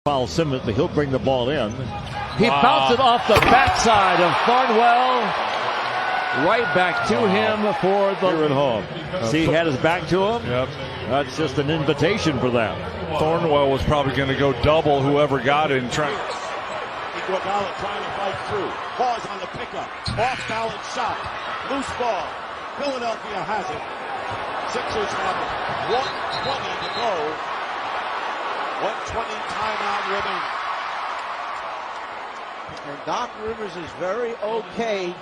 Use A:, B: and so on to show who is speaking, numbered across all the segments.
A: Foul Simmons, but he'll bring the ball in. He bounced it off the backside of Thornwell. Right back to him for the here at home. See, he had his back to him.
B: Yep.
A: That's just an invitation for them.
B: Thornwell was probably going to go double whoever got it and try.
C: Iguodala trying to fight through. Pause on the pickup. Off balance shot. Loose ball. Philadelphia has it. Sixers have it. 1:20 to go. 1:20 timeout remaining.
D: And Doc Rivers is very okay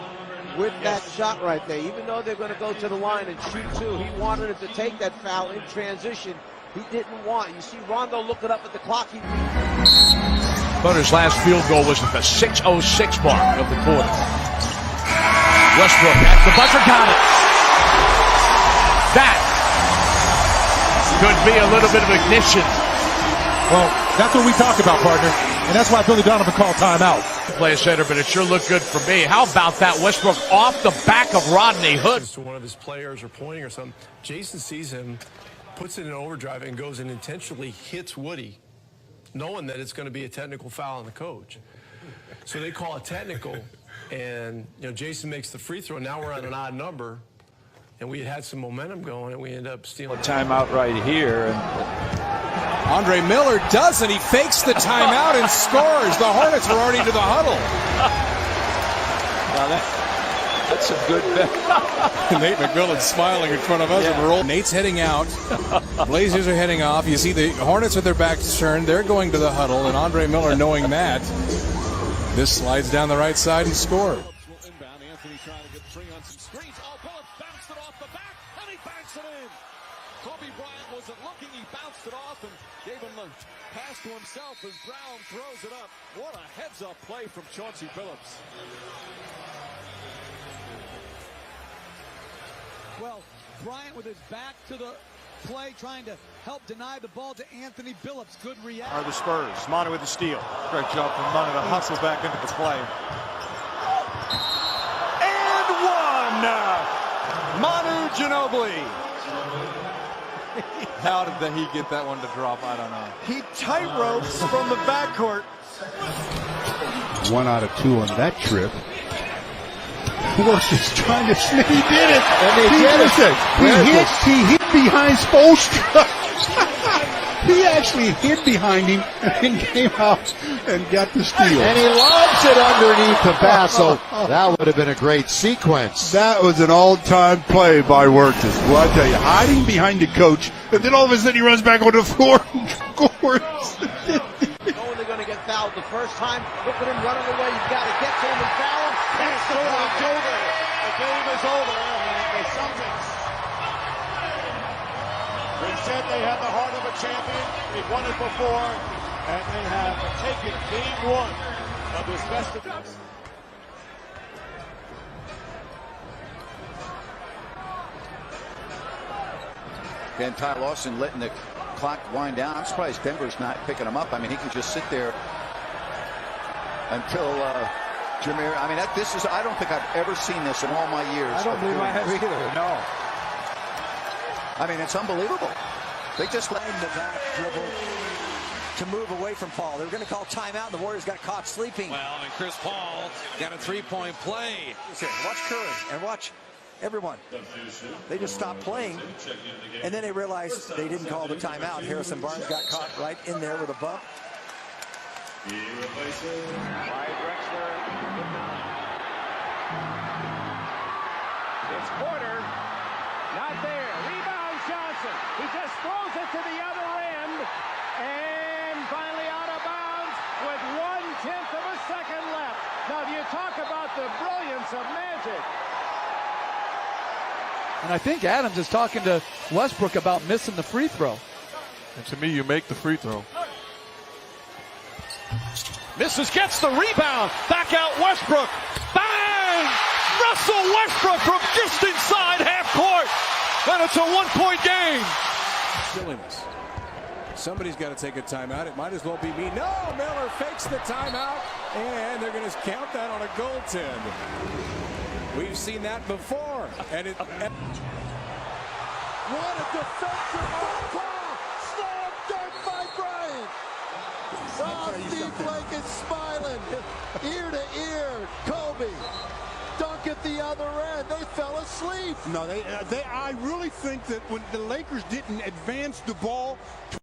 D: with that shot right there. Even though they're going to go to the line and shoot two, he wanted him to take that foul in transition. He didn't want. You see Rondo looking up at the clock.
E: Thunder last field goal was at the 6:06 mark of the quarter. Westbrook at the buzzer, got it. That could be a little bit of ignition.
F: Well, that's what we talk about, partner. And that's why Billy Donovan called timeout.
E: Play a center, but it sure looked good for me. How about that Westbrook off the back of Rodney Hood?
G: To one of his players or pointing or something. Jason sees him, puts it in overdrive, and goes and intentionally hits Woody, knowing that it's going to be a technical foul on the coach. So they call it technical, and Jason makes the free throw. Now we're on an odd number, and we had some momentum going, and we end up stealing.
H: Timeout right here.
F: Andre Miller doesn't. He fakes the timeout and scores. The Hornets are already to the huddle.
H: Now that's some good bet.
F: Nate McMillan smiling in front of us. Yeah. Nate's heading out. Blazers are heading off. You see the Hornets with their backs turned. They're going to the huddle, and Andre Miller, knowing that, this slides down the right side and scores.
C: Anthony trying to get free on some screens. Oh, Phillips bounced it off the back, and he banks it in. Kobe Bryant wasn't looking. He bounced it off and gave him the pass to himself as Brown throws it up. What a heads-up play from Chauncey Billups.
I: Well, Bryant with his back to the play, trying to help deny the ball to Anthony Billups. Good reaction.
C: Are the Spurs. Manu with the steal. Great job from Manu to hustle back into the play. And one! Manu Ginobili.
H: How did he get that one to drop? I don't know.
C: He tightropes from the backcourt.
J: 1 out of 2 on that trip. Wilson is trying to snip. He did it. And they did it. He hit behind Spoelstra. He actually hid behind him and came out and got the steal.
K: And he lobs it underneath Cabasso. That would have been a great sequence.
J: That was an all-time play by Wirtz. Well, I tell you, hiding behind the coach, and then all of a sudden he runs back on the floor and scores.
D: Knowing they're going to get fouled the first time. Look at him running away. You've got to get to him and foul him. That's the
C: over. The game is over. And the Celtics, we said they had the heart of a champion. They've won it before. And they have taken game 1 of this best of this.
L: And Ty Lawson letting the clock wind down. I'm surprised Denver's not picking him up. I mean, he can just sit there until Jameer. I mean, I don't think I've ever seen this in all my years.
H: I don't believe I have either. No.
L: I mean, it's unbelievable. They just let
M: the back dribble to move away from Paul. They were going to call timeout, and the Warriors got caught sleeping.
N: Well, and Chris Paul got a three-point play.
M: Watch Curry and watch everyone. They just stopped playing, and then they realized they didn't call the timeout. Harrison Barnes got caught right in there with a bump.
C: It's Porter. Not there. Rebound Johnson. He just throws it to the other end. And finally out of bounds with 1/10 of a second left. Now, do you talk about the brilliance of magic?
I: And I think Adams is talking to Westbrook about missing the free throw.
B: And to me, you make the free throw.
A: Misses, gets the rebound. Back out Westbrook. Bang! Russell Westbrook from just inside half court. And it's a 1-point game.
F: Silliness. Somebody's got to take a timeout. It might as well be me. No, Miller fakes the timeout, and they're going to count that on a goaltend. We've seen that before. And
C: what a defensive call! Slam dunk by Bryant!
D: Oh, Steve Blake is smiling ear to ear. Kobe. Dunk at the other end. They fell asleep.
J: No, I really think that when the Lakers didn't advance the ball